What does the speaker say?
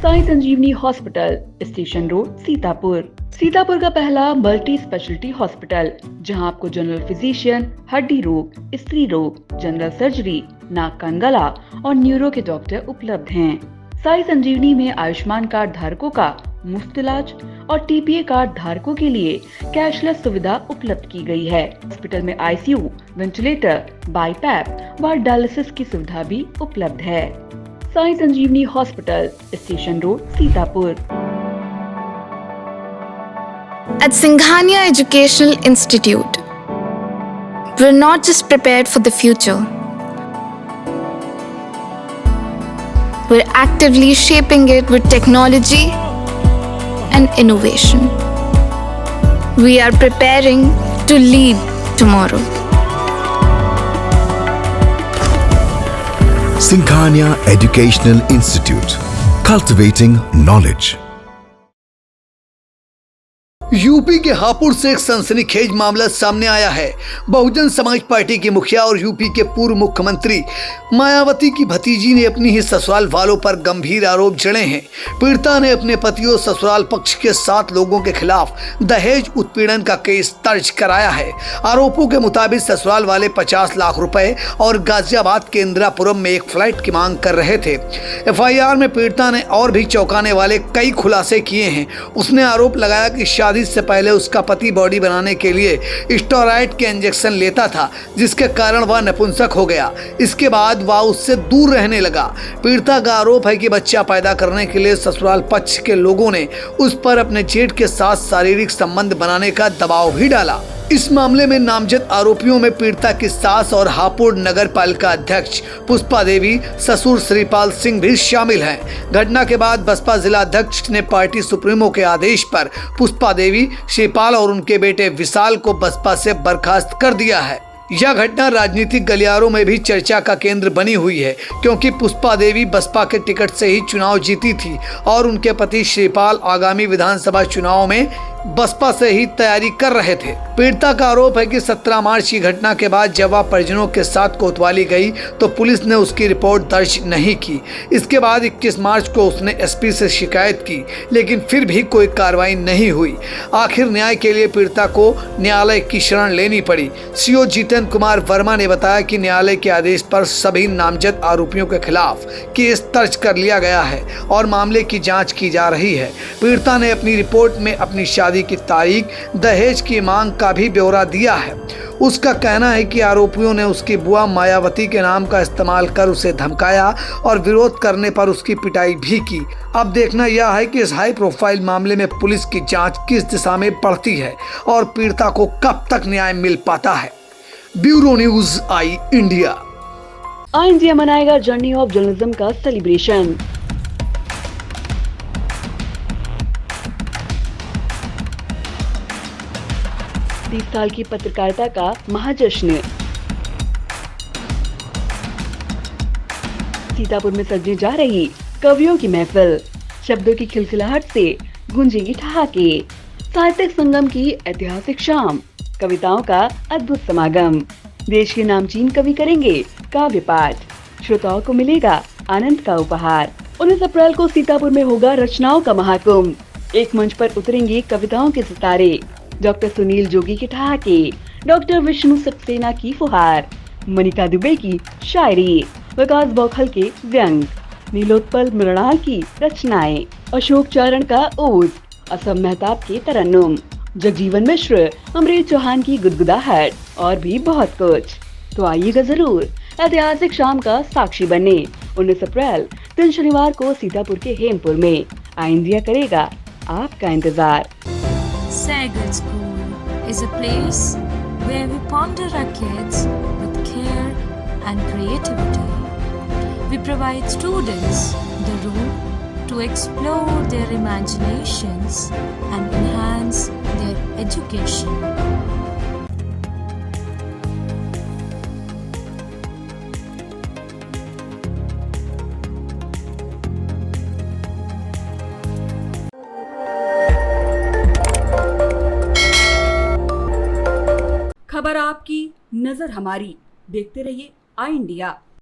Sai Sanjeevani hospital, station road, Sitapur. Sitapur का पहला multi speciality hospital, जहां आपको जनरल फिजिशियन, हड्डी रोग, स्त्री रोग, जनरल सर्जरी, नाक कान गला और न्यूरो के डॉक्टर उपलब्ध हैं। साई संजीवनी में आयुष्मान कार्ड धारकों का मुफ्त इलाज और टीपीए कार्ड धारकों के लिए कैशलेस सुविधा उपलब्ध की गई है। हॉस्पिटल में आईसीयू, वेंटिलेटर, बाईपैप व डायलिसिस की सुविधा भी उपलब्ध है। Sai Sanjeevani hospital, station road, Sitapur. At Singhania Educational Institute, we're not just prepared for the future, we're actively shaping it with technology and innovation. We are preparing to lead tomorrow. Singhania Educational Institute, cultivating knowledge. UP के हापुड़ से एक सनसनीखेज मामला सामने आया है। Bahujan Samaj party की मुखिया और यूपी के पूर्व मुख्यमंत्री मायावती की भतीजी ने अपनी ही ससुराल वालों पर गंभीर आरोप जड़े हैं। पीड़िता ने अपने पति और ससुराल पक्ष के 7 लोगों के खिलाफ दहेज उत्पीड़न का केस दर्ज कराया है। आरोपों के मुताबिक ससुराल वाले 50 लाख रुपए और गाजियाबाद के इंदिरापुरम में एक फ्लैट की मांग कर रहे थे। एफआईआर में पीड़िता ने और भी चौंकाने वाले कई खुलासे किए हैं। उसने आरोप लगाया कि शादी से पहले उसका पति बॉडी बनाने के लिए स्टेरॉइड के इंजेक्शन लेता था, जिसके कारण वह नपुंसक हो गया। इसके बाद वह उससे दूर रहने लगा। पीड़िता का आरोप है कि बच्चा पैदा करने के लिए ससुराल पक्ष के लोगों ने उस पर अपने जेठ के साथ शारीरिक संबंध बनाने का दबाव भी डाला। इस मामले में नामजद आरोपियों में पीड़िता की सास और हापुड़ नगर पालिका अध्यक्ष पुष्पा देवी, ससुर श्रीपाल सिंह भी शामिल हैं। घटना के बाद बसपा जिला अध्यक्ष ने पार्टी सुप्रीमो के आदेश पर पुष्पा देवी, श्रीपाल और उनके बेटे विशाल को बसपा से बर्खास्त कर दिया है। यह घटना राजनीतिक गलियारों में भी चर्चा का केंद्र बनी हुई है, क्योंकि पुष्पा देवी बसपा के टिकट से ही चुनाव जीती थी और उनके पति श्रीपाल आगामी विधानसभा चुनाव में बसपा से ही तैयारी कर रहे थे। पीड़िता का आरोप है कि 17 मार्च की घटना के बाद जब वह परिजनों के साथ कोतवाली गई तो पुलिस ने उसकी रिपोर्ट दर्ज नहीं की। इसके बाद 21 मार्च को उसने एसपी से शिकायत की, लेकिन फिर भी कोई कार्रवाई नहीं हुई। आखिर न्याय के लिए पीड़िता को न्यायालय की शरण लेनी पड़ी। सीओ जितेंद्र कुमार वर्मा ने बताया कि न्यायालय के आदेश पर सभी नामजद आरोपियों के खिलाफ केस दर्ज कर लिया गया है और मामले की जाँच की जा रही है। पीड़िता ने अपनी रिपोर्ट में अपनी शादी की तारीख, दहेज की मांग का भी ब्यौरा दिया है। उसका कहना है कि आरोपियों ने उसकी बुआ मायावती के नाम का इस्तेमाल कर उसे धमकाया और विरोध करने पर उसकी पिटाई भी की। अब देखना यह है कि इस हाई प्रोफाइल मामले में पुलिस की जांच किस दिशा में बढ़ती है और पीड़िता को कब तक न्याय मिल पाता है। ब्यूरो न्यूज आई इंडिया। आई इंडिया मनाएगा जर्नी ऑफ जर्नलिज्म का सेलिब्रेशन। तीस साल की पत्रकारिता का महाजश्न। सीतापुर में सजने जा रही कवियों की महफिल, शब्दों की खिलखिलाहट से गूंजेगी ठहाके। साहित्यिक संगम की ऐतिहासिक शाम, कविताओं का अद्भुत समागम। देश के नामचीन कवि करेंगे काव्य पाठ, श्रोताओं को मिलेगा आनंद का उपहार। 19 अप्रैल को सीतापुर में होगा रचनाओं का महाकुंभ। एक मंच पर उतरेंगे कविताओं के सितारे, डॉक्टर सुनील जोगी की ठहाके, डॉक्टर विष्णु सक्सेना की फुहार, मनिका दुबे की शायरी, विकास बौखल के व्यंग, नीलोत्पल मृणाल की रचनाएं, अशोक चारण का ओज, असम मेहताब के तरन्नुम, जगजीवन मिश्र, अमृत चौहान की गुदगुदाहट और भी बहुत कुछ। तो आइएगा जरूर ऐतिहासिक शाम का साक्षी बनने। 19 अप्रैल दिन शनिवार को सीतापुर के हेमपुर में आई इंडिया करेगा आपका इंतजार। Sagar School is a place where we ponder our kids with care and creativity. We provide students the room to explore their imaginations and enhance their education. खबर आपकी, नजर हमारी। देखते रहिए आई इंडिया।